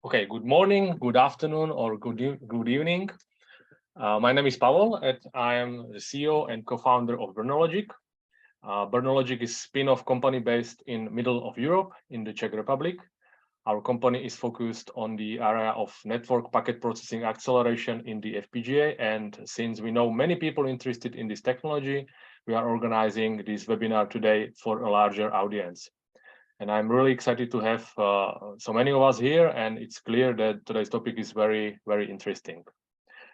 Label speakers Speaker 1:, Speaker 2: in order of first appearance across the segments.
Speaker 1: Okay, good morning, good afternoon, or good evening. My name is Pavel, and I am the CEO and co-founder of BrnoLogic. BrnoLogic is a spin-off company based in middle of Europe, in the Czech Republic. Our company is focused on the area of network packet processing acceleration in the FPGA, and since we know many people interested in this technology, we are organizing this webinar today for a larger audience. And I'm really excited to have so many of us here, and it's clear that today's topic is very, very interesting.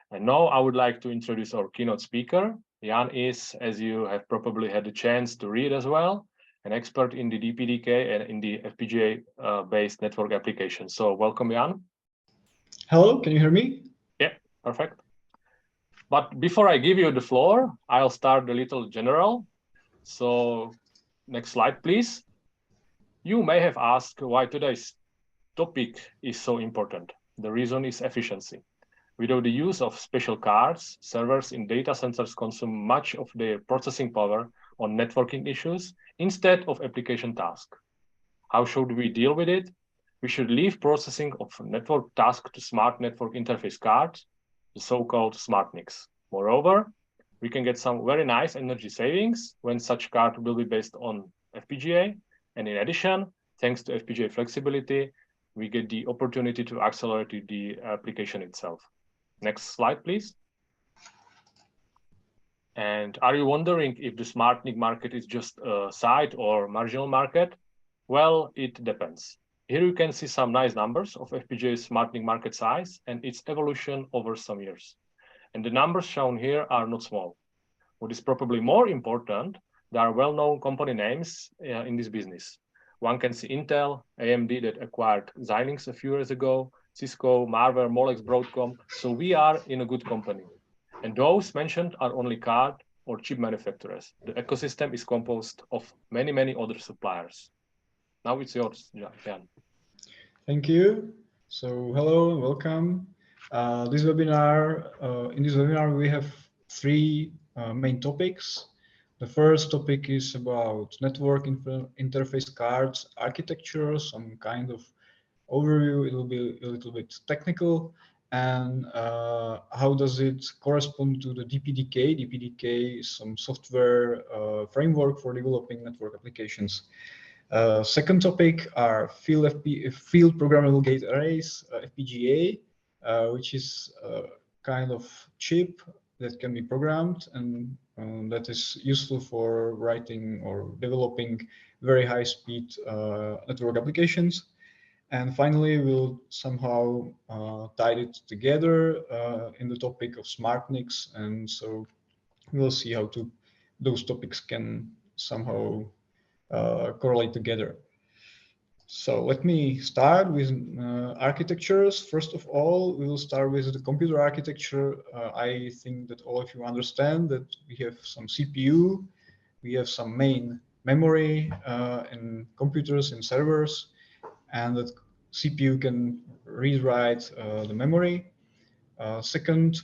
Speaker 1: And now I would like to introduce our keynote speaker. Jan is, as you have probably had the chance to read as well, an expert in the DPDK and in the FPGA-based network applications. So welcome, Jan.
Speaker 2: Hello, can you hear me?
Speaker 1: Yeah, perfect. But before I give you the floor, I'll start a little general. So next slide, please. You may have asked why today's topic is so important. The reason is efficiency. Without the use of special cards, servers in data centers consume much of their processing power on networking issues instead of application tasks. How should we deal with it? We should leave processing of network tasks to smart network interface cards, the so-called SmartNICs. Moreover, we can get some very nice energy savings when such card will be based on FPGA. And in addition, thanks to FPGA flexibility, we get the opportunity to accelerate the application itself. Next slide, please. And are you wondering if the SmartNIC market is just a side or marginal market? Well, it depends. Here you can see some nice numbers of FPGA SmartNIC market size and its evolution over some years. And the numbers shown here are not small. What is probably more important, there are well-known company names in this business. One can see Intel, AMD that acquired Xilinx a few years ago, Cisco, Marvell, Molex, Broadcom. So we are in a good company. And those mentioned are only card or chip manufacturers. The ecosystem is composed of many, many other suppliers. Now it's yours, Jan.
Speaker 2: Thank you. So hello and welcome. In this webinar, we have three main topics. The first topic is about network interface cards architecture, some kind of overview. It will be a little bit technical. And how does it correspond to the DPDK? DPDK is some software framework for developing network applications. Second topic are Field-Programmable Gate Arrays, FPGA, which is a kind of chip that can be programmed and that is useful for writing or developing very high-speed network applications. And finally, we'll somehow tie it together in the topic of SmartNICs. And so we'll see how those topics can somehow correlate together. So let me start with architectures. First of all, we will start with the computer architecture. I think that all of you understand that we have some CPU, we have some main memory in computers and servers, and that CPU can read-write the memory. Second,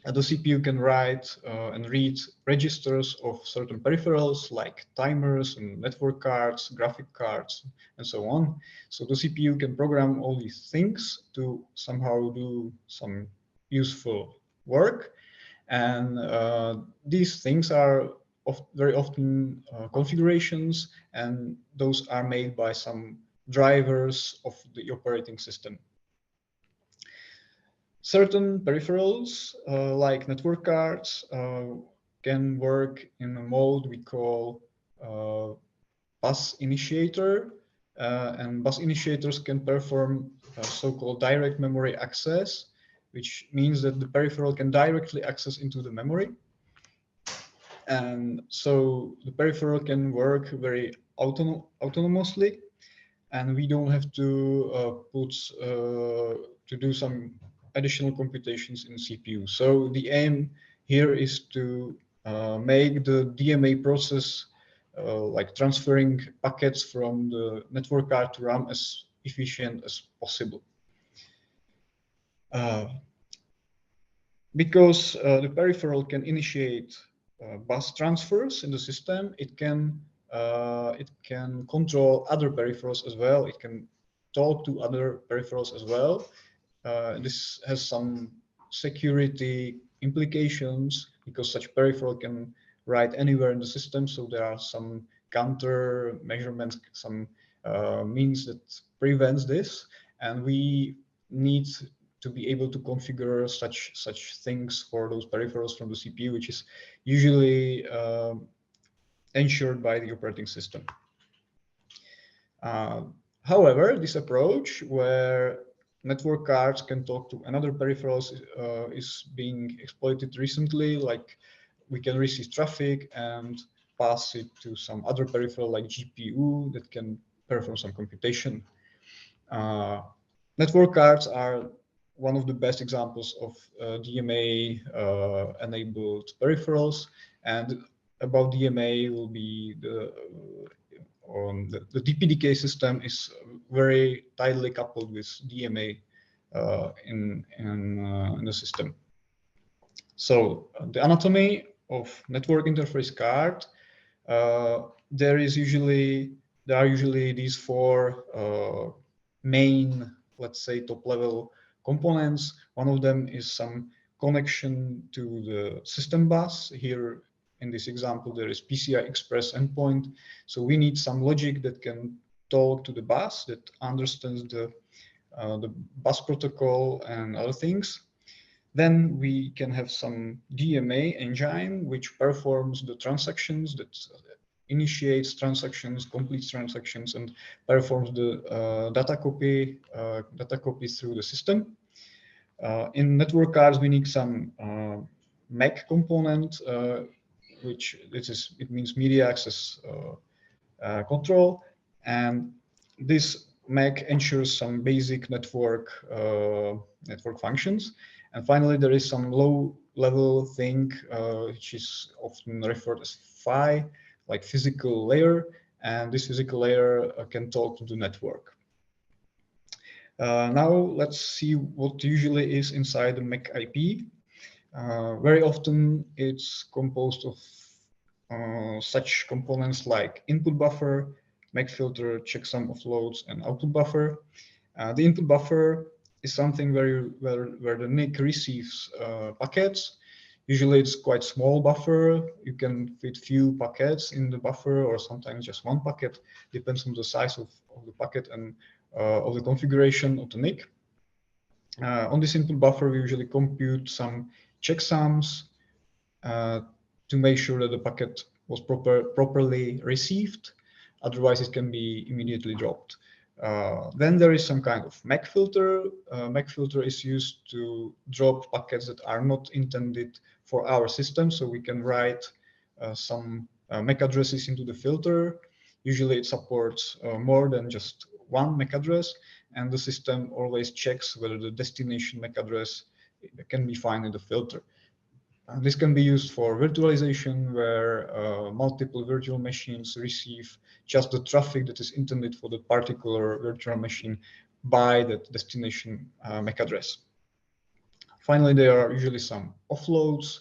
Speaker 2: the CPU can write and read registers of certain peripherals like timers and network cards, graphic cards, and so on. So the CPU can program all these things to somehow do some useful work. And these things are very often configurations, and those are made by some drivers of the operating system. Certain peripherals, like network cards, can work in a mode we call bus initiator, and bus initiators can perform so-called direct memory access, which means that the peripheral can directly access into the memory. And so the peripheral can work very autonomously, and we don't have to do some additional computations in CPU. So the aim here is to make the DMA process like transferring packets from the network card to RAM as efficient as possible. Because the peripheral can initiate bus transfers in the system, it can control other peripherals as well. It can talk to other peripherals as well. This has some security implications because such peripheral can write anywhere in the system. So there are some counter measurements, some means that prevents this, and we need to be able to configure such things for those peripherals from the CPU, which is usually ensured by the operating system. However, this approach where network cards can talk to another peripherals is being exploited recently. Like we can receive traffic and pass it to some other peripheral like GPU that can perform some computation. Network cards are one of the best examples of DMA enabled peripherals, and about DMA will be the DPDK system is very tightly coupled with DMA in the system. So the anatomy of network interface card, there are usually these four main, let's say, top level components. One of them is some connection to the system bus. Here in this example, there is PCI Express endpoint. So we need some logic that can talk to the bus, that understands the bus protocol and other things. Then we can have some DMA engine, which performs the transactions, that initiates transactions, completes transactions, and performs the data copy through the system. In network cards, we need some MAC component, it means media access control, and this MAC ensures some basic network functions. And finally, there is some low-level thing which is often referred as PHY, like physical layer, and this physical layer can talk to the network. Now let's see what usually is inside the MAC IP. Very often it's composed of such components like input buffer, MAC filter, checksum offloads, and output buffer. The input buffer is something where the NIC receives packets. Usually it's quite small buffer. You can fit few packets in the buffer, or sometimes just one packet, depends on the size of the packet and of the configuration of the NIC. On this input buffer, we usually compute some checksums to make sure that the packet was properly received. Otherwise, it can be immediately dropped. Then there is some kind of MAC filter. MAC filter is used to drop packets that are not intended for our system. So we can write some MAC addresses into the filter. Usually it supports more than just one MAC address, and the system always checks whether the destination MAC address can be found in the filter. This can be used for virtualization, where multiple virtual machines receive just the traffic that is intended for the particular virtual machine by that destination MAC address. Finally, there are usually some offloads.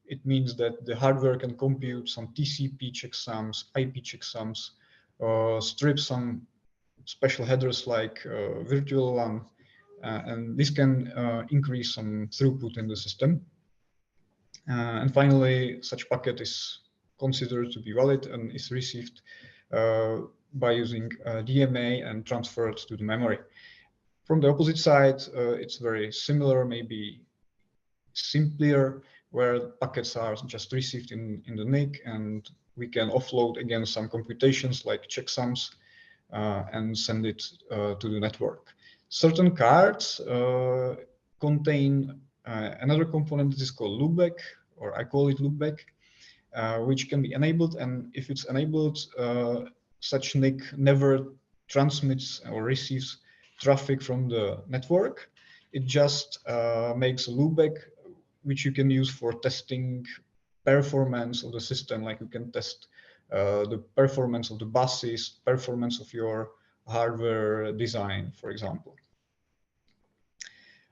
Speaker 2: It means that the hardware can compute some TCP checksums, IP checksums, strip some special headers like virtual LAN, and this can increase some throughput in the system. And finally, such packet is considered to be valid and is received by using DMA and transferred to the memory. From the opposite side, it's very similar, maybe simpler, where packets are just received in the NIC, and we can offload again some computations like checksums and send it to the network. Certain cards contain another component that is called loopback, or I call it loopback, which can be enabled. And if it's enabled, such NIC never transmits or receives traffic from the network. It just makes a loopback, which you can use for testing performance of the system. Like you can test the performance of the buses, performance of your hardware design, for example.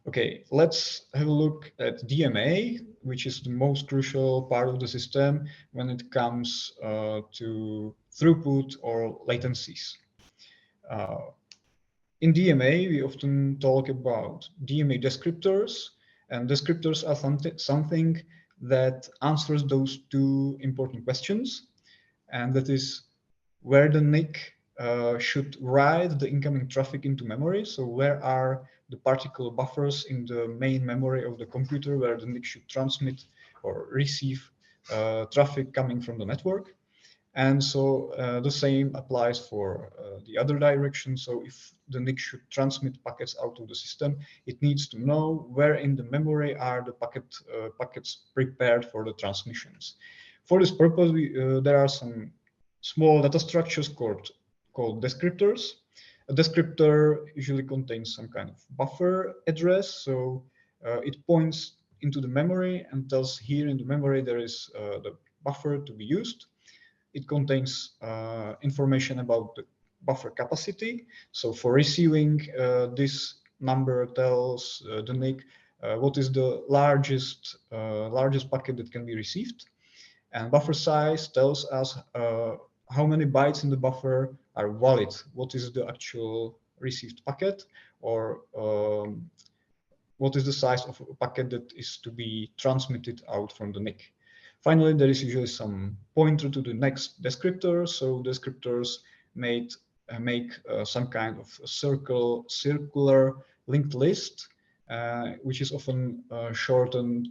Speaker 2: Okay, let's have a look at DMA, which is the most crucial part of the system when it comes to throughput or latencies. In DMA, we often talk about DMA descriptors, and descriptors are something that answers those two important questions, and that is where the NIC should write the incoming traffic into memory. So where are the particle buffers in the main memory of the computer where the NIC should transmit or receive traffic coming from the network. And so the same applies for the other direction. So if the NIC should transmit packets out of the system, it needs to know where in the memory are the packets prepared for the transmissions. For this purpose, there are some small data structures called descriptors. A descriptor usually contains some kind of buffer address. So it points into the memory and tells here in the memory there is the buffer to be used. It contains information about the buffer capacity. So for receiving, this number tells the NIC what is the largest packet that can be received. And buffer size tells us how many bytes in the buffer are valid, what is the actual received packet, or what is the size of a packet that is to be transmitted out from the NIC. Finally, there is usually some pointer to the next descriptor. So descriptors make some kind of a circular linked list, which is often shortened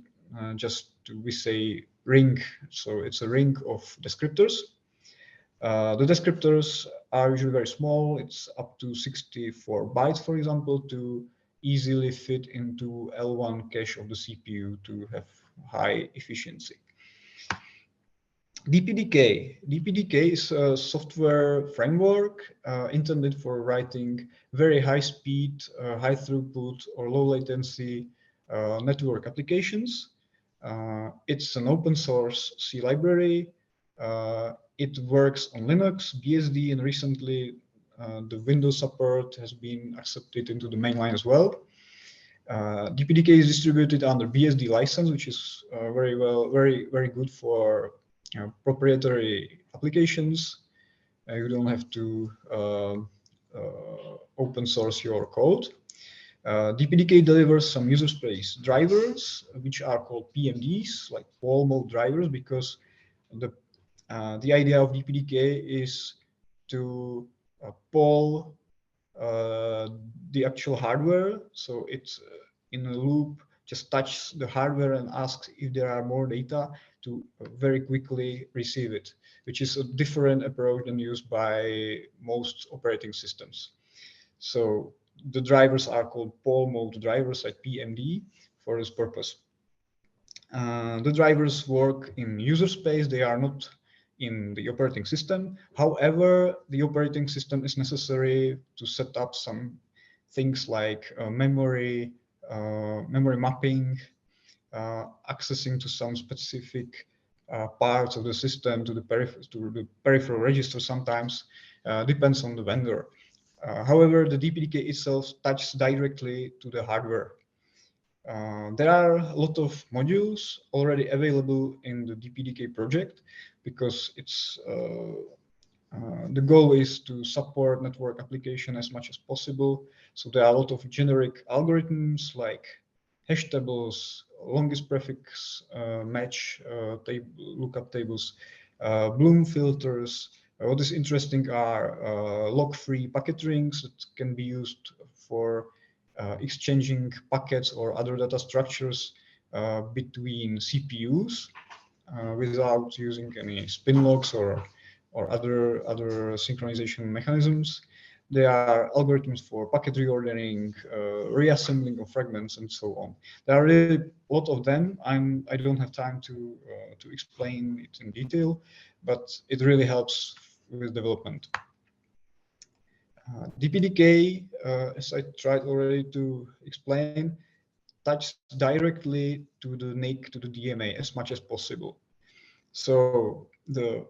Speaker 2: just to, we say, ring. So it's a ring of descriptors. The descriptors are usually very small. It's up to 64 bytes, for example, to easily fit into L1 cache of the CPU to have high efficiency. DPDK is a software framework intended for writing very high speed, high throughput, or low latency network applications. It's an open source C library. It works on Linux, BSD, and recently the Windows support has been accepted into the mainline as well. DPDK is distributed under BSD license, which is very good for proprietary applications. You don't have to open source your code. DPDK delivers some user space drivers, which are called PMDs, like Pol mode drivers, because the idea of DPDK is to poll the actual hardware. So it's in a loop, just touches the hardware and asks if there are more data to very quickly receive it, which is a different approach than used by most operating systems. So the drivers are called Pol mode drivers, like PMD, for this purpose. The drivers work in user space. They are not in the operating system. However, the operating system is necessary to set up some things like memory mapping, accessing to some specific parts of the system, to the peripheral register sometimes, depends on the vendor. However, the DPDK itself touches directly to the hardware. There are a lot of modules already available in the DPDK project, because it's the goal is to support network application as much as possible. So there are a lot of generic algorithms like hash tables, longest prefix match, lookup tables, Bloom filters. What is interesting are lock-free packet rings that can be used for exchanging packets or other data structures between CPUs without using any spin locks or other synchronization mechanisms. There are algorithms for packet reordering, reassembling of fragments, and so on. There are really a lot of them. I don't have time to explain it in detail, but it really helps with development. DPDK, as I tried already to explain, touches directly to the NIC, to the DMA as much as possible. So the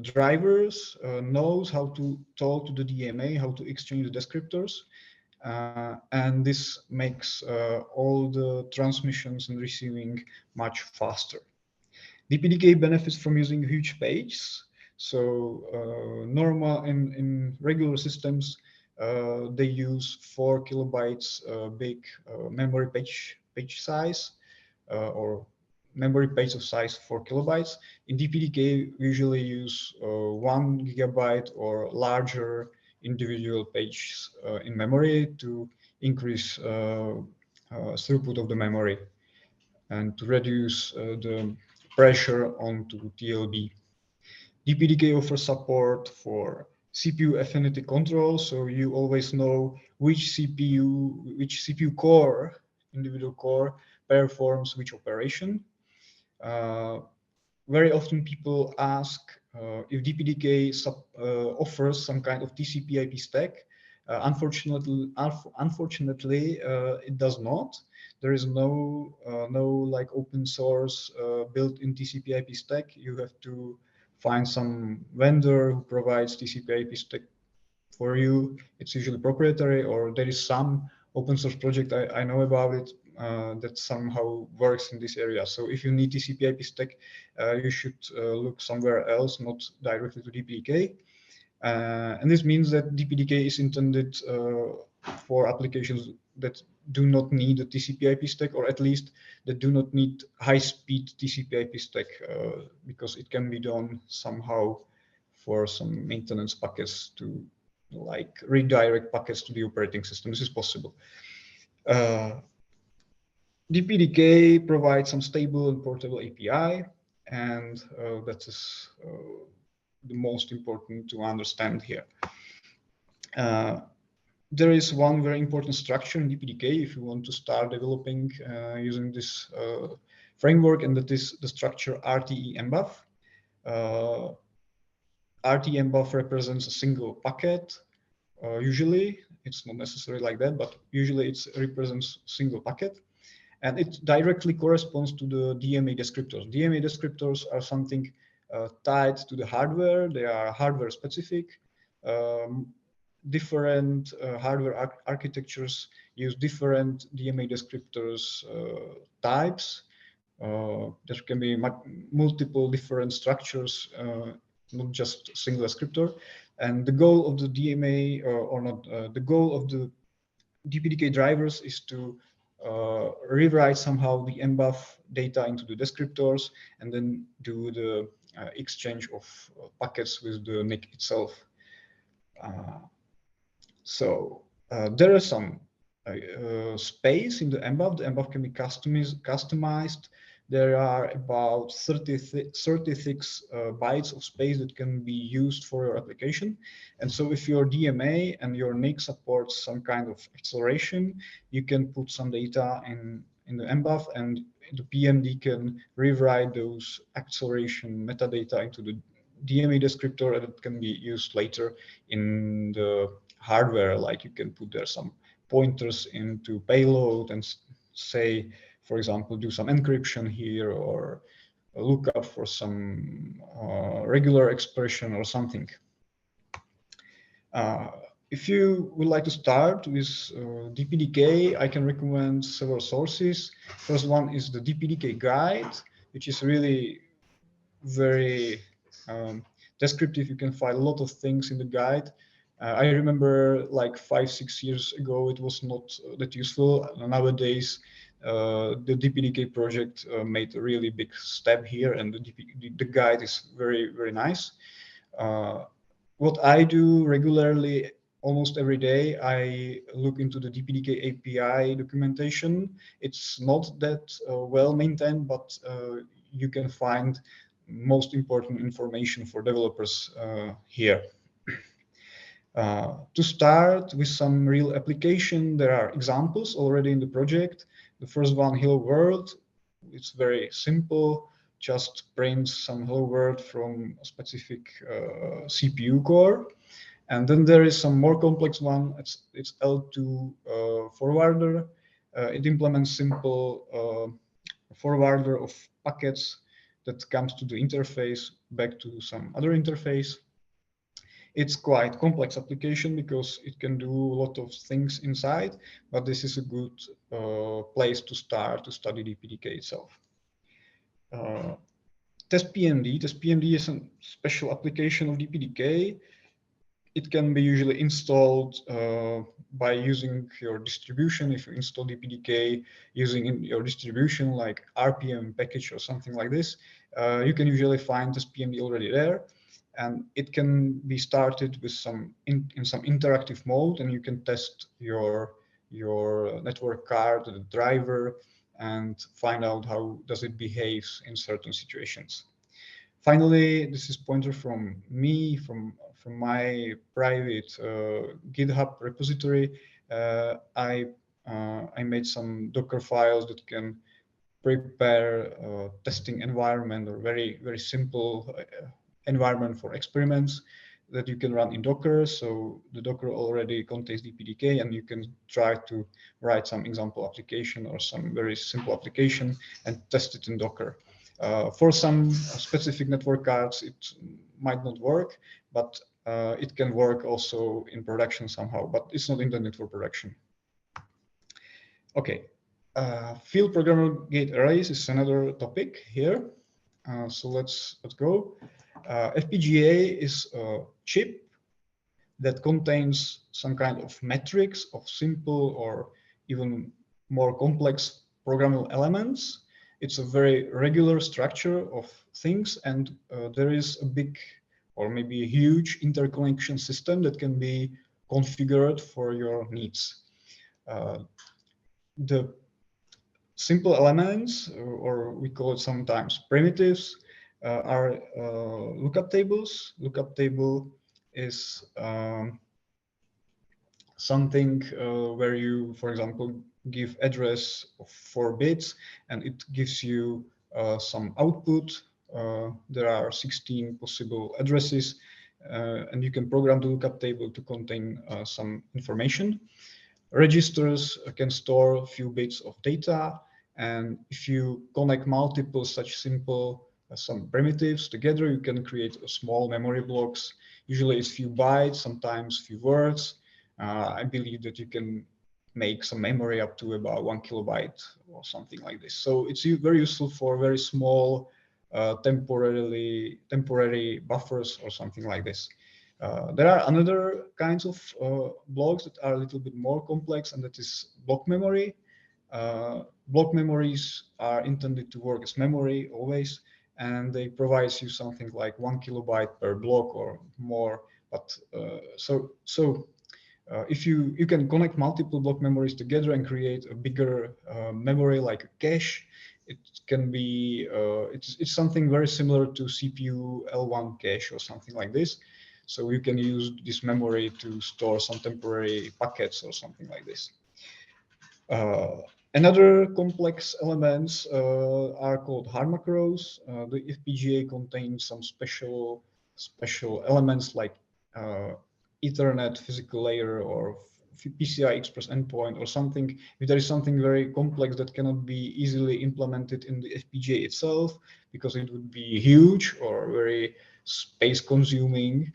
Speaker 2: drivers knows how to talk to the DMA, how to exchange the descriptors, and this makes all the transmissions and receiving much faster. DPDK benefits from using huge pages. So normal in regular systems, they use 4 kilobytes big memory page size or memory page of size 4 kilobytes. In DPDK, we usually use 1 gigabyte or larger individual pages in memory to increase throughput of the memory and to reduce the pressure onto TLB. DPDK offers support for CPU affinity control, so you always know which CPU core, individual core, performs which operation. Very often people ask if DPDK offers some kind of TCP/IP stack. Unfortunately, it does not. There is no like open source built-in TCP/IP stack. You have to find some vendor who provides TCP/IP stack for you. It's usually proprietary, or there is some open source project I know about it that somehow works in this area. So if you need TCP/IP stack, you should look somewhere else, not directly to DPDK. And this means that DPDK is intended for applications that do not need a TCP/IP stack, or at least that do not need high-speed TCP/IP stack, because it can be done somehow for some maintenance packets to like redirect packets to the operating system. This is possible. DPDK provides some stable and portable API, and that is the most important to understand here. There is one very important structure in DPDK if you want to start developing using this framework, and that is the structure RTE mbuf. RTE mbuf represents a single packet. Usually, it's not necessarily like that, but usually it represents a single packet. And it directly corresponds to the DMA descriptors. DMA descriptors are something tied to the hardware. They are hardware specific. Different hardware architectures use different DMA descriptors types. There can be multiple different structures, not just a single descriptor. And the goal of the DMA, the goal of the DPDK drivers is to rewrite somehow the mbuf data into the descriptors and then do the exchange of packets with the NIC itself. So there is some space in the mbuf. The mbuf can be customized. There are about 36 bytes of space that can be used for your application. And so if your DMA and your NIC supports some kind of acceleration, you can put some data in the mbuf, and the PMD can rewrite those acceleration metadata into the DMA descriptor, and it can be used later in the hardware. Like you can put there some pointers into payload and say, for example, do some encryption here, or look up for some regular expression or something. If you would like to start with DPDK, I can recommend several sources. First one is the DPDK guide, which is really very descriptive. You can find a lot of things in the guide. I remember like 5-6 years ago, it was not that useful. Nowadays, the DPDK project made a really big step here, and the guide is very, very nice. What I do regularly, almost every day, I look into the DPDK API documentation. It's not that well maintained, but you can find most important information for developers here. To start with some real application, there are examples already in the project. The first one, Hello World. It's very simple, just prints some Hello World from a specific CPU core. And then there is some more complex one. It's L2 forwarder. It implements simple forwarder of packets that comes to the interface back to some other interface. It's quite complex application because it can do a lot of things inside, but this is a good place to start to study DPDK itself. TestPMD. TestPMD is a special application of DPDK. it can be usually installed by using your distribution. If you install DPDK using your distribution like RPM package or something like this, you can usually find this PMD already there. And it can be started with some in some interactive mode, and you can test your network card, the driver, and find out how does it behave in certain situations. Finally, this is pointer from me, from my private GitHub repository. I made some Docker files that can prepare a testing environment, or very simple environment for experiments that you can run in Docker. So the Docker already contains DPDK, and you can try to write some example application or some very simple application and test it in Docker. For some specific network cards, it might not work, but it can work also in production somehow, but it's not intended for production. Okay, field-programmable gate arrays is another topic here. So let's go. FPGA is a chip that contains some kind of matrix of simple or even more complex programmable elements. It's a very regular structure of things, and there is a big or maybe a huge interconnection system that can be configured for your needs. The simple elements, or we call it sometimes primitives, are lookup tables. Lookup table is something where you, for example, give address of 4 bits, and it gives you some output. There are 16 possible addresses, and you can program the lookup table to contain some information. Registers can store a few bits of data, and if you connect multiple such simple some primitives together, you can create a small memory blocks. Usually it's few bytes, sometimes few words. I believe that you can make some memory up to about 1 kilobyte or something like this. So it's very useful for very small temporary buffers or something like this. There are another kinds of blocks that are a little bit more complex, and that is block memory. Block memories are intended to work as memory always, and they provide you something like 1 kilobyte per block or more. But if you can connect multiple block memories together and create a bigger memory like a cache, it can be it's something very similar to CPU L1 cache or something like this. So you can use this memory to store some temporary packets or something like this. Another complex elements are called hard macros. The FPGA contains some special elements like Ethernet physical layer or PCI Express endpoint or something. If there is something very complex that cannot be easily implemented in the FPGA itself, because it would be huge or very space consuming,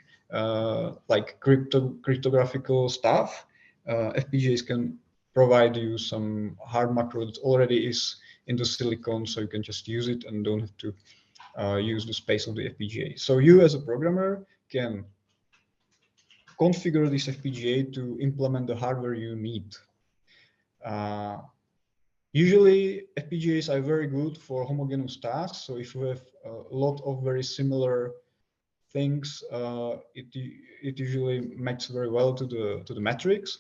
Speaker 2: like cryptographical stuff, FPGAs can provide you some hard macro that already is in the silicon, so you can just use it and don't have to use the space of the FPGA. So you as a programmer can configure this FPGA to implement the hardware you need. Usually FPGAs are very good for homogeneous tasks. So if you have a lot of very similar things, it usually matches very well to the matrix.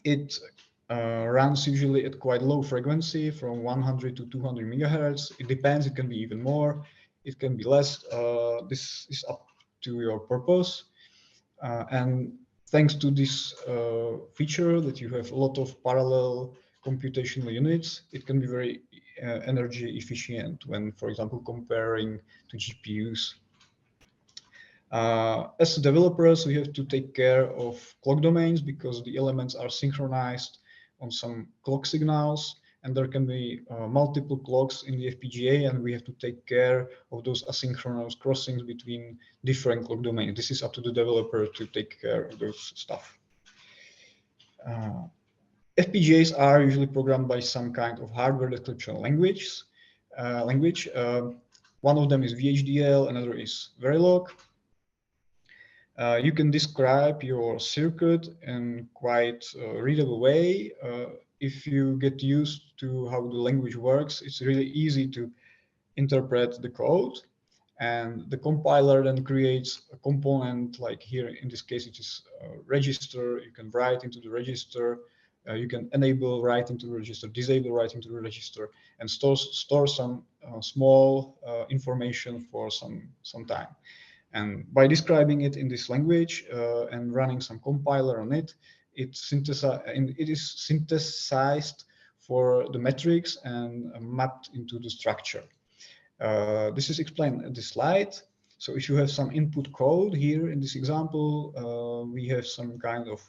Speaker 2: It runs usually at quite low frequency, from 100 to 200 megahertz. It depends. It can be even more. It can be less. This is up to your purpose. And thanks to this feature that you have a lot of parallel computational units, it can be very energy efficient when, for example, comparing to GPUs. As developers, we have to take care of clock domains because the elements are synchronized on some clock signals, and there can be multiple clocks in the FPGA, and we have to take care of those asynchronous crossings between different clock domains. This is up to the developer to take care of those stuff. FPGAs are usually programmed by some kind of hardware description language. One of them is VHDL, another is Verilog. You can describe your circuit in quite a readable way. If you get used to how the language works, it's really easy to interpret the code. And the compiler then creates a component, like here in this case it is a register. You can write into the register, you can enable write into the register, disable write into the register, and store some small information for some time. And by describing it in this language and running some compiler on it, it is synthesized for the metrics and mapped into the structure. This is explained at this slide. So if you have some input code here in this example, we have some kind of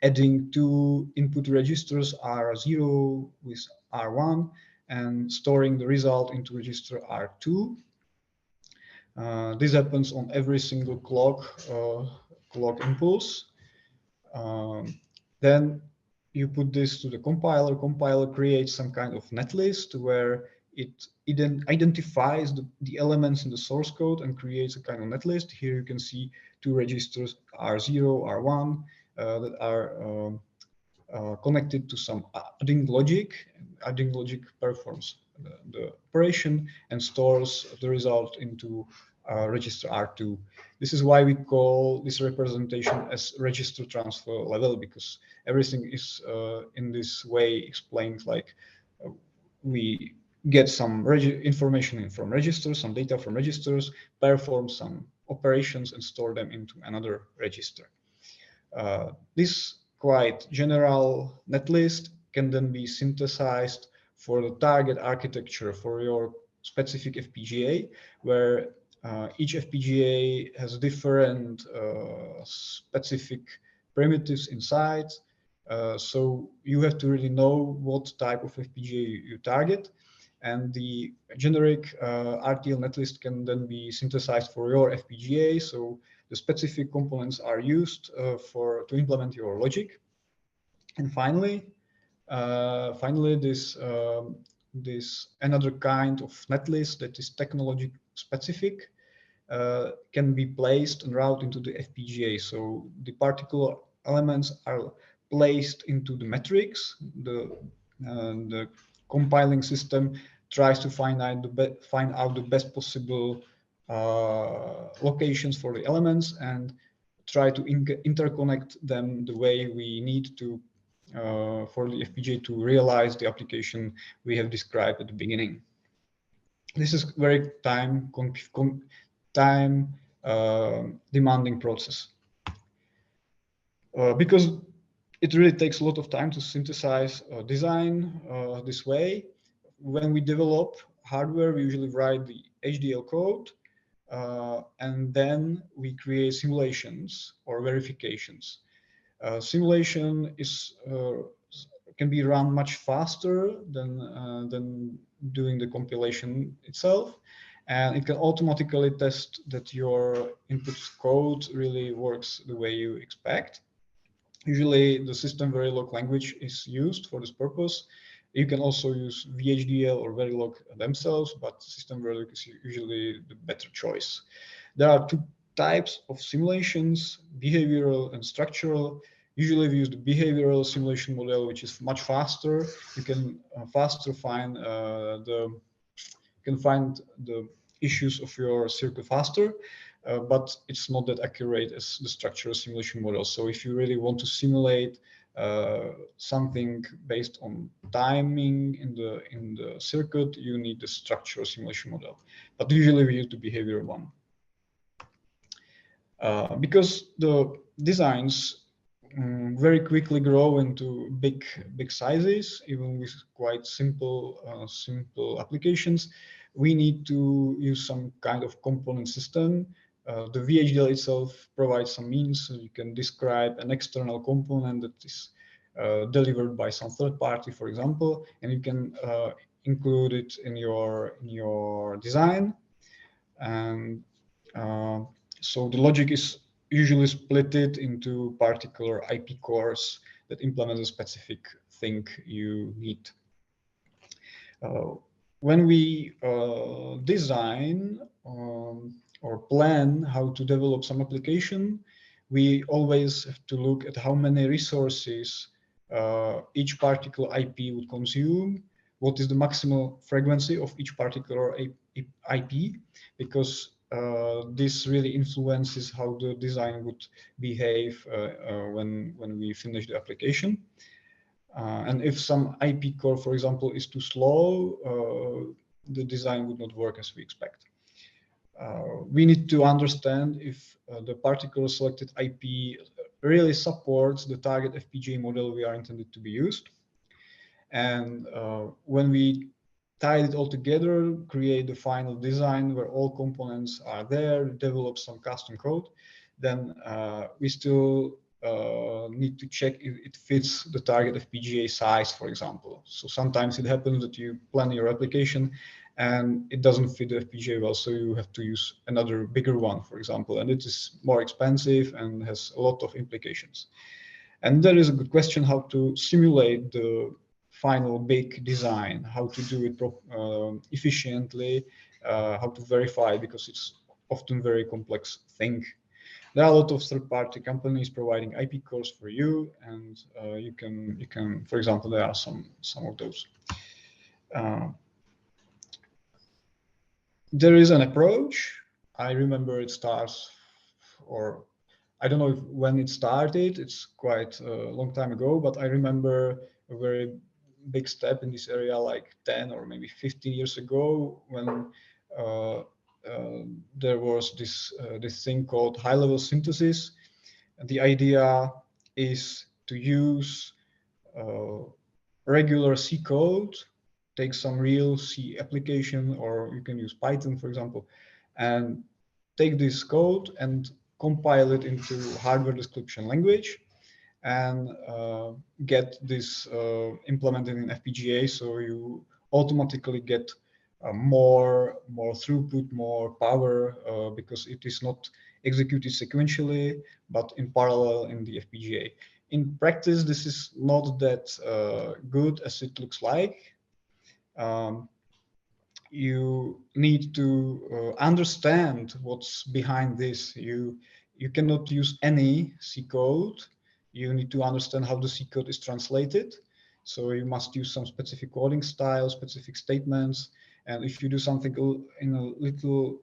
Speaker 2: adding two input registers R0 with R1 and storing the result into register R2. This happens on every single clock impulse. Then you put this to the compiler. Compiler creates some kind of netlist where it identifies the elements in the source code and creates a kind of netlist. Here you can see two registers R0, R1 that are connected to some adding logic. Adding logic performs the operation and stores the result into register R2. This is why we call this representation as register transfer level, because everything is in this way explained, like we get some information from registers, some data from registers, perform some operations and store them into another register. This quite general netlist can then be synthesized for the target architecture for your specific FPGA, where each FPGA has different specific primitives inside. So you have to really know what type of FPGA you target. And the generic RTL netlist can then be synthesized for your FPGA. So the specific components are used to implement your logic. And finally, this another kind of netlist that is technology specific can be placed and routed into the FPGA. So the particular elements are placed into the metrics. The compiling system tries to find out the best possible locations for the elements and try to interconnect them the way we need to for the FPGA to realize the application we have described at the beginning. This is very time demanding process because it really takes a lot of time to synthesize design this way. When we develop hardware, we usually write the HDL code and then we create simulations or verifications. Simulation can be run much faster than doing the compilation itself, and it can automatically test that your input code really works the way you expect. Usually, the system Verilog language is used for this purpose. You can also use VHDL or Verilog themselves, but system Verilog is usually the better choice. There are two types of simulations, behavioral and structural. Usually we use the behavioral simulation model, which is much faster. You can faster find the issues of your circuit faster, but it's not that accurate as the structural simulation model. So if you really want to simulate something based on timing in the circuit, you need the structural simulation model. But usually we use the behavioral one. Because the designs very quickly grow into big sizes, even with quite simple applications, we need to use some kind of component system. The VHDL itself provides some means, so you can describe an external component that is delivered by some third party, for example, and you can include it in your design. And so the logic is usually split it into particular IP cores that implement a specific thing you need. When we design or plan how to develop some application, we always have to look at how many resources each particular IP would consume, what is the maximal frequency of each particular IP, because this really influences how the design would behave when we finish the application. And if some IP core, for example, is too slow, the design would not work as we expect. We need to understand if the particular selected IP really supports the target FPGA model we are intended to be used. And when we tie it all together, create the final design where all components are there, develop some custom code, then we still need to check if it fits the target FPGA size, for example. So sometimes it happens that you plan your application and it doesn't fit the FPGA well, so you have to use another bigger one, for example, and it is more expensive and has a lot of implications. And there is a good question how to simulate the final big design, how to do it efficiently, how to verify, because it's often a very complex thing. There are a lot of third-party companies providing IP cores for you, and you can, for example, there are some of those. There is an approach. I remember it starts, or I don't know when it started. It's quite a long time ago, but I remember a very big step in this area, like 10 or maybe 15 years ago, when there was this thing called high-level synthesis. And the idea is to use regular C code, take some real C application, or you can use Python, for example, and take this code and compile it into hardware description language, and get this implemented in FPGA, so you automatically get more throughput, more power, because it is not executed sequentially, but in parallel in the FPGA. In practice, this is not that good as it looks like. You need to understand what's behind this. You cannot use any C code. You need to understand how the C code is translated. So you must use some specific coding style, specific statements. And if you do something in a little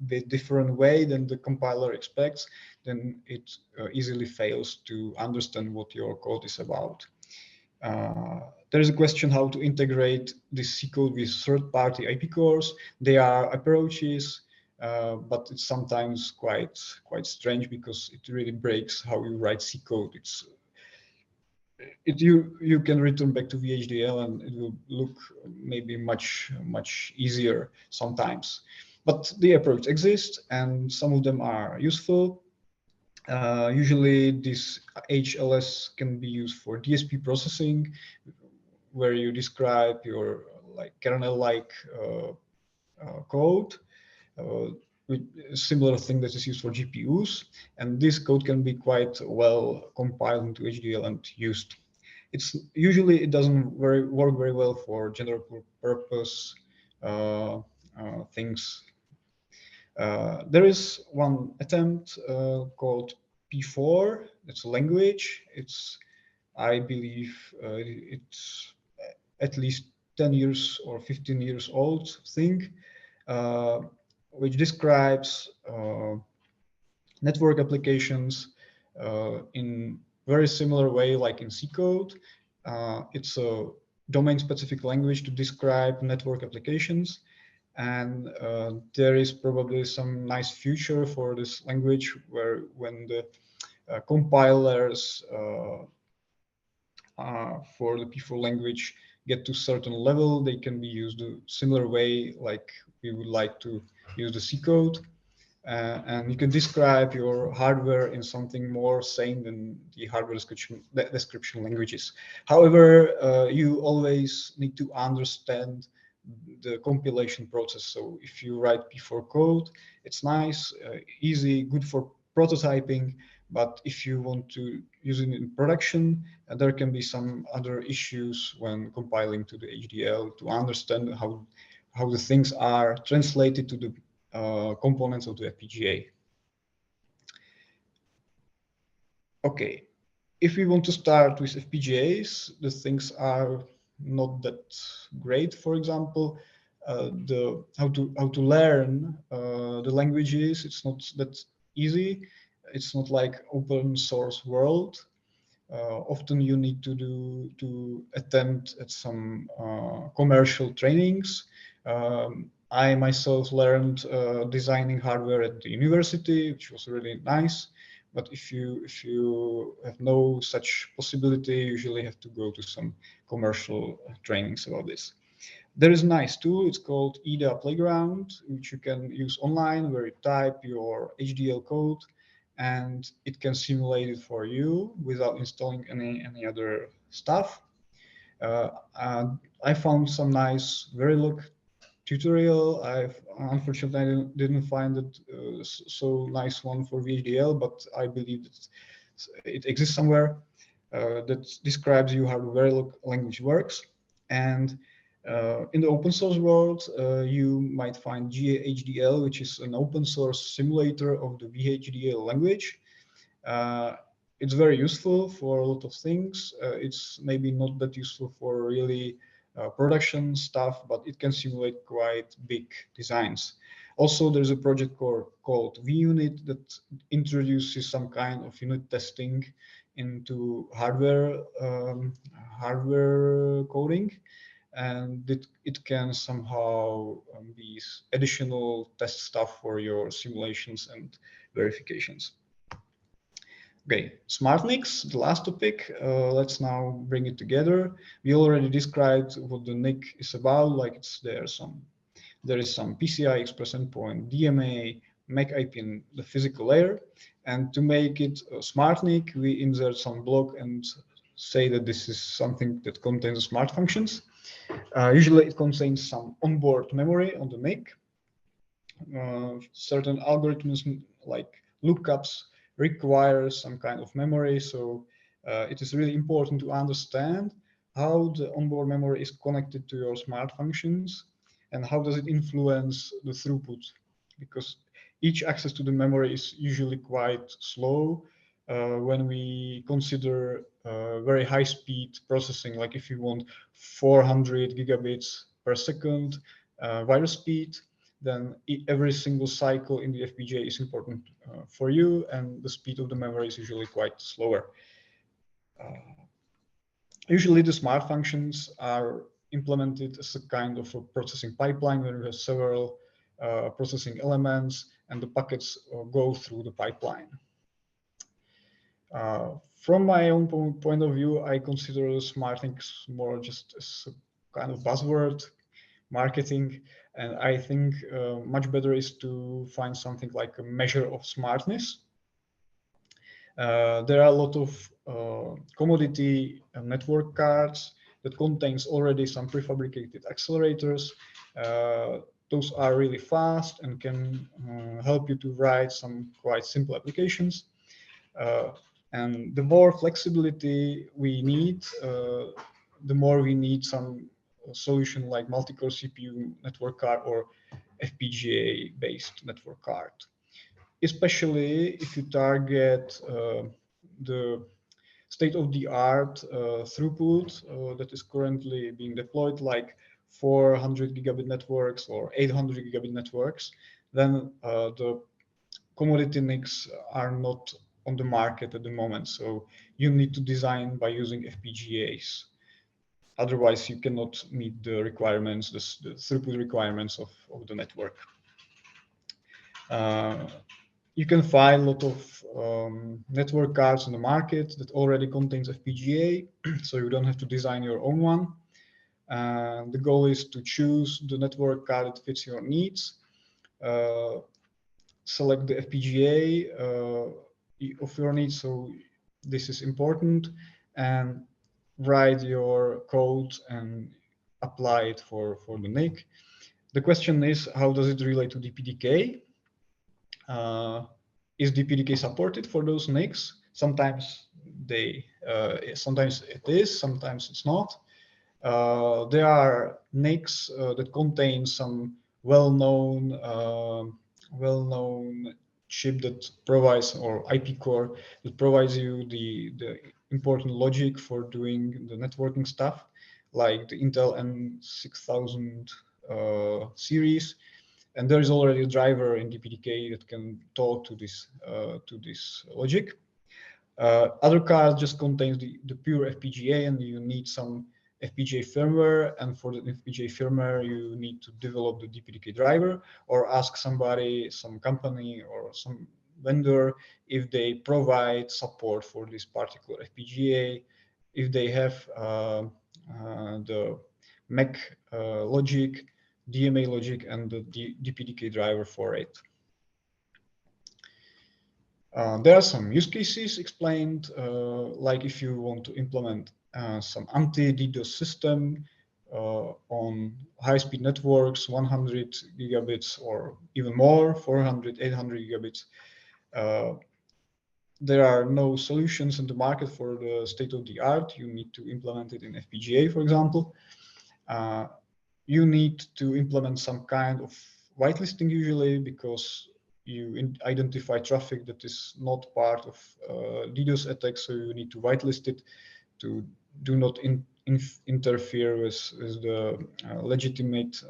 Speaker 2: bit different way than the compiler expects, then it easily fails to understand what your code is about. There is a question how to integrate this C code with third-party IP cores. There are approaches, but it's sometimes quite strange, because it really breaks how you write C code. You can return back to VHDL and it will look maybe much easier sometimes. But the approach exists and some of them are useful. Usually this HLS can be used for DSP processing, where you describe your kernel-like code with a similar thing that is used for GPUs, and this code can be quite well compiled into HDL and used. It doesn't work very well for general purpose things. There is one attempt called P4. It's a language. I believe it's at least 10 years or 15 years old thing, which describes network applications in very similar way like in C code. It's a domain-specific language to describe network applications. And there is probably some nice future for this language, where when the compilers for the P4 language get to a certain level, they can be used a similar way like we would like to use the C code. And you can describe your hardware in something more sane than the hardware description languages. However, you always need to understand the compilation process. So if you write P4 code, it's nice, easy, good for prototyping. But if you want to use it in production, there can be some other issues when compiling to the HDL to understand how the things are translated to the components of the FPGA. Okay, if we want to start with FPGAs, the things are not that great. For example, how to learn the languages, it's not that easy. It's not like open source world. Often you need to attend at some commercial trainings. I myself learned designing hardware at the university, which was really nice. But if you have no such possibility, you usually have to go to some commercial trainings about this. There is a nice tool. It's called IDA Playground, which you can use online, where you type your HDL code, and it can simulate it for you without installing any other stuff. And I found some nice Verilog tutorial. I've unfortunately didn't find it so nice one for VHDL, but I believe that it exists somewhere that describes you how the Verilog language works. And in the open source world, you might find GAHDL, which is an open source simulator of the VHDL language. It's very useful for a lot of things. It's maybe not that useful for really production stuff, but it can simulate quite big designs. Also, there's a project called VUnit that introduces some kind of unit testing into hardware coding, and it can somehow be additional test stuff for your simulations and verifications. Okay, SmartNICs, the last topic. Let's now bring it together. We already described what the NIC is about. Like there is some PCI Express endpoint, DMA, MAC IP in the physical layer. And to make it a SmartNIC, we insert some block and say that this is something that contains smart functions. Usually it contains some onboard memory on the NIC. Certain algorithms like lookups require some kind of memory. So it is really important to understand how the onboard memory is connected to your smart functions and how does it influence the throughput, because each access to the memory is usually quite slow when we consider very high speed processing. Like if you want 400 gigabits per second wire speed, then every single cycle in the FPGA is important for you, and the speed of the memory is usually quite slower. Usually the smart functions are implemented as a kind of a processing pipeline where you have several processing elements and the packets go through the pipeline. From my own point of view, I consider SmartNICs more just as a kind of buzzword marketing, and I think much better is to find something like a measure of smartness. There are a lot of commodity network cards that contains already some prefabricated accelerators. Those are really fast and can help you to write some quite simple applications. And the more flexibility we need, the more we need some solution like multi-core CPU network card or FPGA-based network card. Especially if you target the state-of-the-art throughput that is currently being deployed, like 400 gigabit networks or 800 gigabit networks, then the commodity NICs are not on the market at the moment. So you need to design by using FPGAs. Otherwise, you cannot meet the requirements, the throughput requirements of the network. You can find a lot of network cards on the market that already contains FPGA, so you don't have to design your own one. The goal is to choose the network card that fits your needs, select the FPGA of your needs, so this is important, and write your code and apply it for the NIC. The question is, how does it relate to DPDK? Is DPDK supported for those NICs? Sometimes sometimes it is, sometimes it's not. There are NICs that contain some well-known chip that provides, or IP core that provides you the important logic for doing the networking stuff, like the Intel N6000 series. And there is already a driver in DPDK that can talk to this logic. Other cards just contains the pure FPGA, and you need some FPGA firmware, and for the FPGA firmware you need to develop the DPDK driver or ask somebody, some company or some vendor, if they provide support for this particular FPGA, if they have the MAC logic, DMA logic, and the DPDK driver for it. There are some use cases explained, like if you want to implement some anti-DDoS system on high-speed networks, 100 gigabits or even more, 400, 800 gigabits. There are no solutions in the market for the state-of-the-art. You need to implement it in FPGA, for example. You need to implement some kind of whitelisting usually, because you identify traffic that is not part of DDoS attack, so you need to whitelist it to do not interfere with the legitimate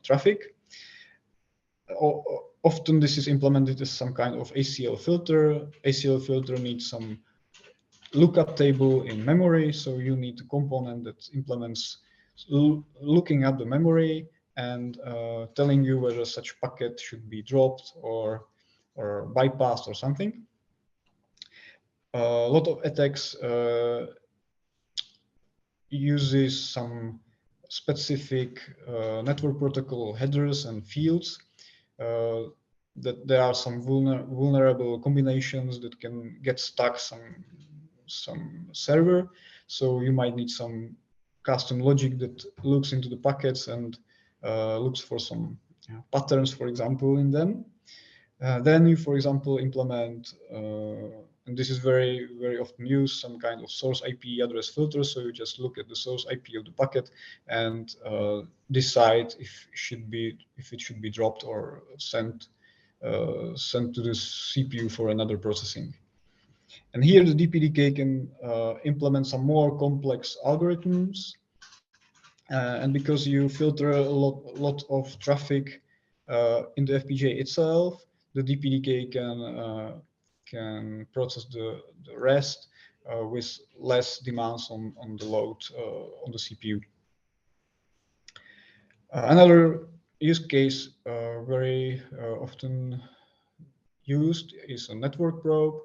Speaker 2: traffic. Often this is implemented as some kind of ACL filter. ACL filter needs some lookup table in memory, so you need a component that implements looking at the memory and telling you whether such packet should be dropped or bypassed or something. A lot of attacks uses some specific network protocol headers and fields, that there are some vulnerable combinations that can get stuck some server. So you might need some custom logic that looks into the packets and looks for some patterns, for example, in them. Then you, for example, implement, and this is very, very often used, some kind of source IP address filter. So you just look at the source IP of the packet and decide if it should be dropped or sent to the CPU for another processing. And here the DPDK can implement some more complex algorithms. And because you filter a lot of traffic in the FPGA itself, the DPDK can process the rest with less demands on the load on the CPU. Another use case very often used is a network probe.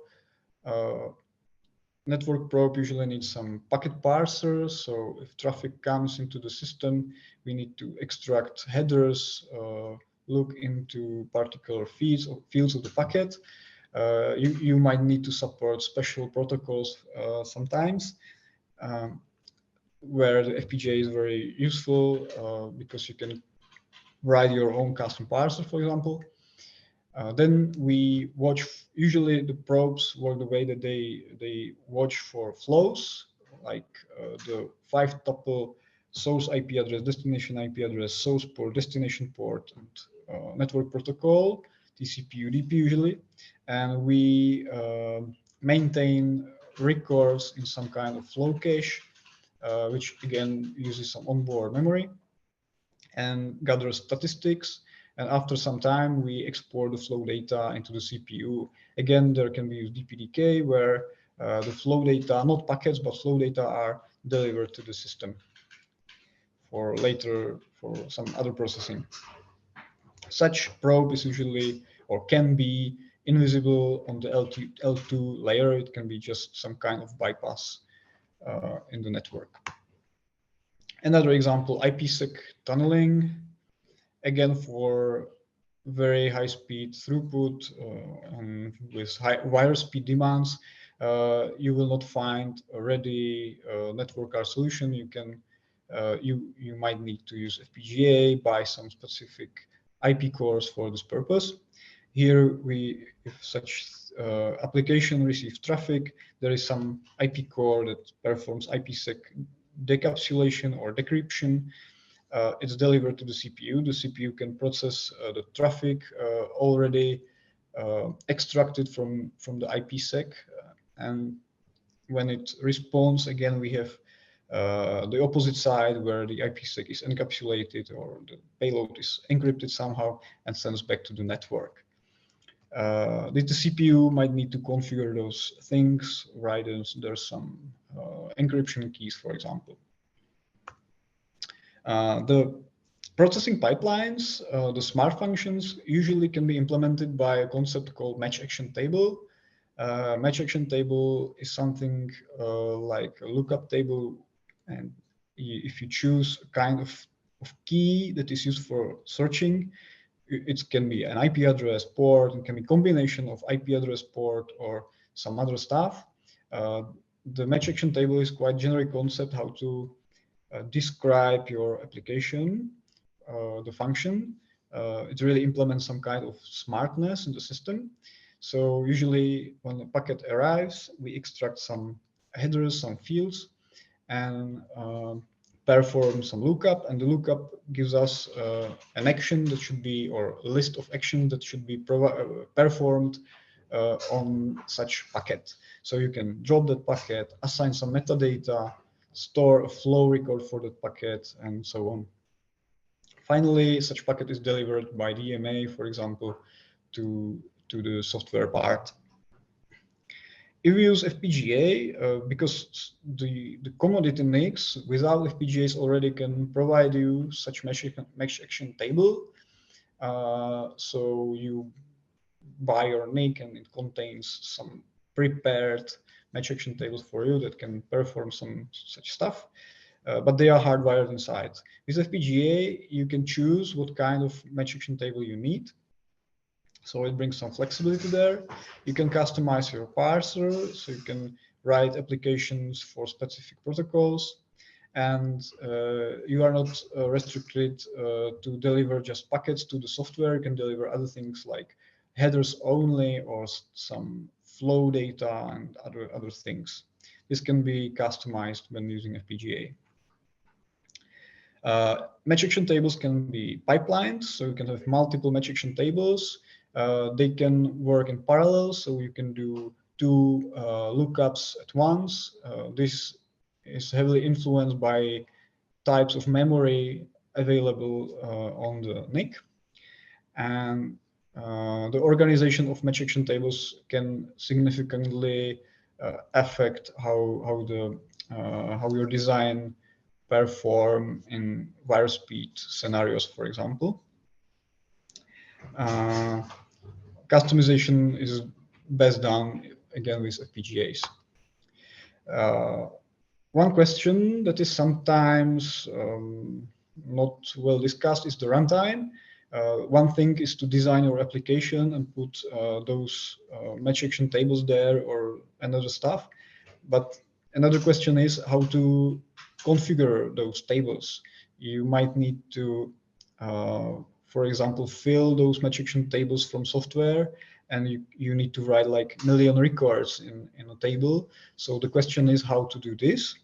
Speaker 2: Network probe usually needs some packet parsers. So if traffic comes into the system, we need to extract headers, look into particular fields of the packet. You might need to support special protocols sometimes, where the FPGA is very useful because you can write your own custom parser, for example. Then we watch, usually the probes work the way that they watch for flows, like the 5-tuple source IP address, destination IP address, source port, destination port, and network protocol, TCP, UDP usually. And we maintain records in some kind of flow cache, which again uses some onboard memory and gathers statistics. And after some time, we export the flow data into the CPU. Again, there can be used DPDK, where the flow data, not packets, but flow data are delivered to the system for later, for some other processing. Such probe is usually, or can be, invisible on the L2 layer. It can be just some kind of bypass in the network. Another example, IPsec tunneling. Again, for very high speed throughput and with high wire speed demands, you will not find a ready network card solution. You might need to use FPGA, buy some specific IP cores for this purpose. Here, if such application receives traffic, there is some IP core that performs IPsec decapsulation or decryption. It's delivered to the CPU. The CPU can process the traffic already extracted from the IPsec, and when it responds, again, we have the opposite side where the IPsec is encapsulated or the payload is encrypted somehow and sends back to the network. The CPU might need to configure those things, right? There's some encryption keys, for example. The processing pipelines, the smart functions, usually can be implemented by a concept called match action table. Match action table is something like a lookup table, and if you choose a kind of key that is used for searching, it can be an IP address, port, it can be a combination of IP address, port, or some other stuff. The match action table is quite generic concept how to describe your application, the function. It really implements some kind of smartness in the system. So usually when a packet arrives, we extract some headers, some fields, and perform some lookup. And the lookup gives us an action that should be, or a list of actions that should be performed on such packet. So you can drop that packet, assign some metadata, store a flow record for that packet, and so on. Finally, such packet is delivered by DMA, for example, to the software part. If we use FPGA, because the commodity NICs without FPGAs already can provide you such match action table. So you buy your NIC and it contains some prepared match action tables for you that can perform some such stuff, but they are hardwired inside. With FPGA, you can choose what kind of match action table you need. So it brings some flexibility there. You can customize your parser, so you can write applications for specific protocols, and you are not restricted to deliver just packets to the software. You can deliver other things like headers only, or some flow data and other things. This can be customized when using FPGA. Match action tables can be pipelines, so you can have multiple match action tables. They can work in parallel, so you can do two lookups at once. This is heavily influenced by types of memory available on the NIC. And the organization of match action tables can significantly affect how your design perform in wire speed scenarios, for example. Customization is best done again with FPGAs. One question that is sometimes not well discussed is the runtime. One thing is to design your application and put those match action tables there or another stuff. But another question is how to configure those tables. You might need to, for example, fill those match action tables from software, and you need to write like 1 million records in a table. So the question is how to do this.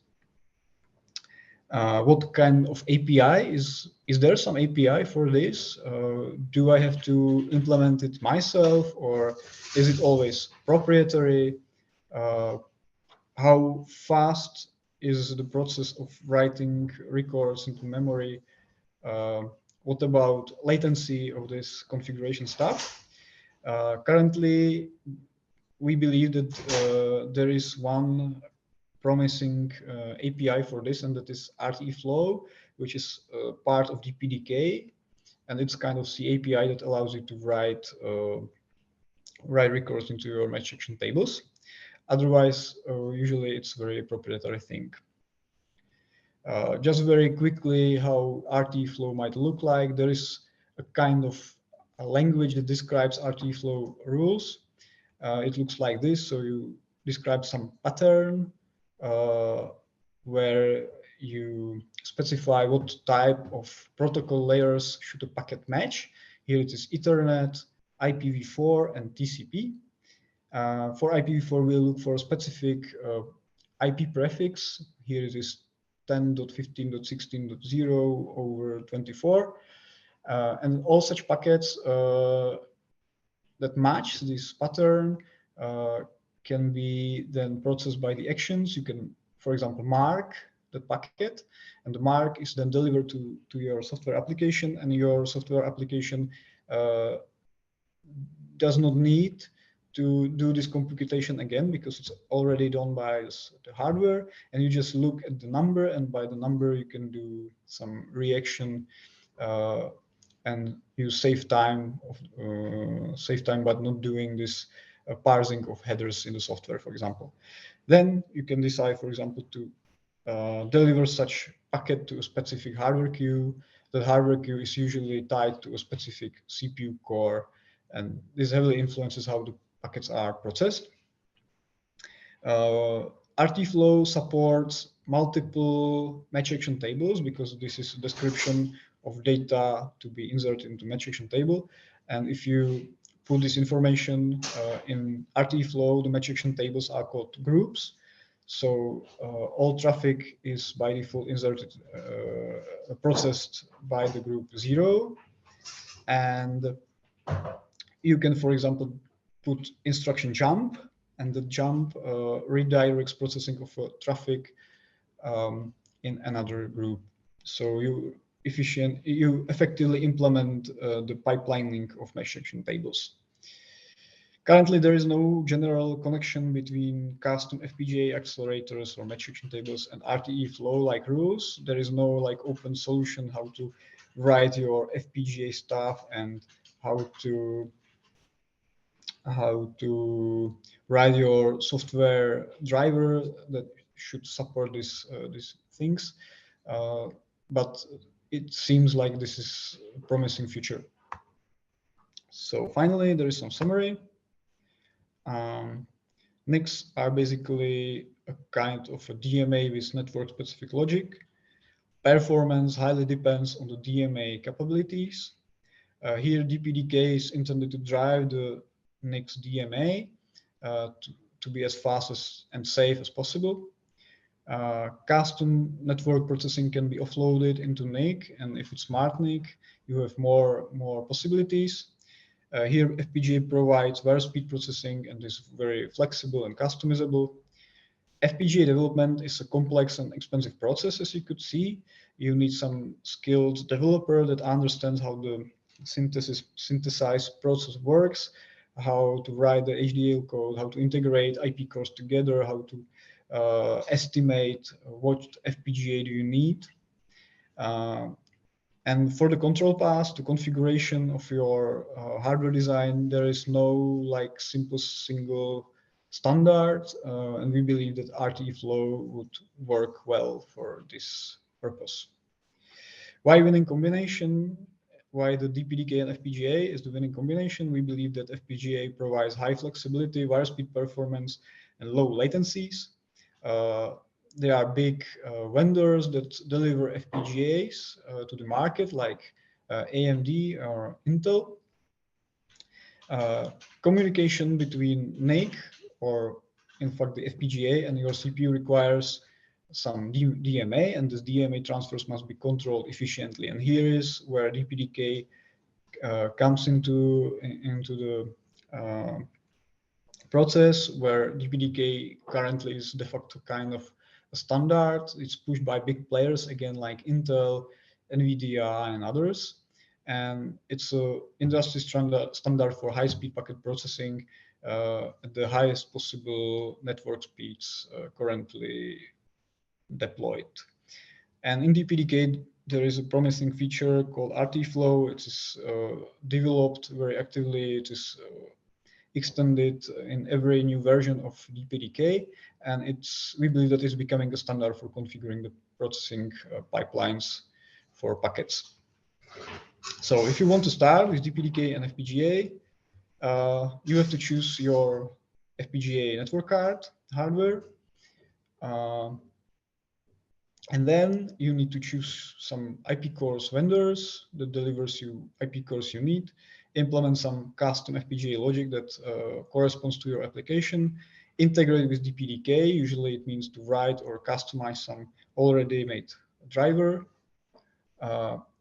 Speaker 2: What kind of API is there some API for this? Do I have to implement it myself, or is it always proprietary? How fast is the process of writing records into memory? What about latency of this configuration stuff? Currently, we believe that there is one promising API for this, and that is RTE Flow, which is part of DPDK, and it's kind of the API that allows you to write records into your match action tables. Otherwise, usually it's very proprietary thing. Just very quickly, how RTE Flow might look like. There is a kind of a language that describes RTE Flow rules. It looks like this. So you describe some pattern where you specify what type of protocol layers should a packet match. Here it is Ethernet, IPv4, and TCP. For IPv4, we'll look for a specific IP prefix. Here it is 10.15.16.0/24. And all such packets that match this pattern can be then processed by the actions. You can, for example, mark the packet, and the mark is then delivered to your software application, and your software application does not need to do this computation again because it's already done by the hardware, and you just look at the number, and by the number you can do some reaction, and you save time by not doing this parsing of headers in the software, for example. Then you can decide, for example, to deliver such packet to a specific hardware queue. The hardware queue is usually tied to a specific CPU core, and this heavily influences how the packets are processed. RTE Flow supports multiple match action tables because this is a description of data to be inserted into match action table. And if you put this information in RTE Flow, the match action tables are called groups. So all traffic is by default inserted, processed by the group 0. And you can, for example, put instruction jump, and the jump redirects processing of traffic in another group. So you effectively implement the pipelining of match action tables. Currently, there is no general connection between custom FPGA accelerators or match action tables and RTE Flow like rules. There is no like open solution how to write your FPGA stuff and how to write your software driver that should support these things. But it seems like this is a promising future. So finally, there is some summary. NICs are basically a kind of a DMA with network-specific logic. Performance highly depends on the DMA capabilities. Here, DPDK is intended to drive the NIC's DMA to be as fast and safe as possible. Custom network processing can be offloaded into NIC, and if it's SmartNIC, you have more possibilities. Here, FPGA provides very speed processing and is very flexible and customizable. FPGA development is a complex and expensive process, as you could see. You need some skilled developer that understands how the synthesized process works, how to write the HDL code, how to integrate IP cores together, how to estimate what FPGA do you need. And for the control path, the configuration of your hardware design, there is no like simple single standard, and we believe that RTE Flow would work well for this purpose. Why winning combination? Why the DPDK and FPGA is the winning combination? We believe that FPGA provides high flexibility, wire speed performance, and low latencies. There are big vendors that deliver FPGAs to the market, like AMD or Intel. Communication between NIC, or in fact the FPGA, and your CPU requires some DMA, and this DMA transfers must be controlled efficiently. And here is where DPDK comes into the process, where DPDK currently is de facto kind of a standard. It's pushed by big players, again, like Intel, NVIDIA, and others. And it's an industry standard for high-speed packet processing at the highest possible network speeds currently deployed. And in DPDK, there is a promising feature called RTE Flow. It is developed very actively. It is extended in every new version of DPDK, and we believe that it's becoming a standard for configuring the processing pipelines for packets. So if you want to start with DPDK and FPGA, you have to choose your FPGA network card hardware, and then you need to choose some IP cores vendors that delivers you IP cores you need, implement some custom FPGA logic that corresponds to your application, integrate with DPDK. Usually it means to write or customize some already made driver,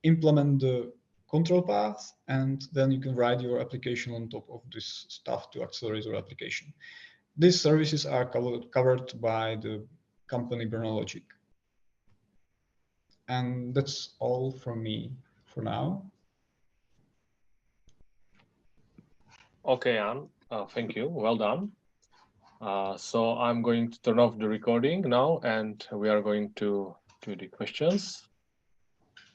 Speaker 2: implement the control path, and then you can write your application on top of this stuff to accelerate your application. These services are covered by the company BrnoLogic. And that's all from me for now.
Speaker 1: Okay, Anne, thank you. Well done. So I'm going to turn off the recording now, and we are going to do the questions.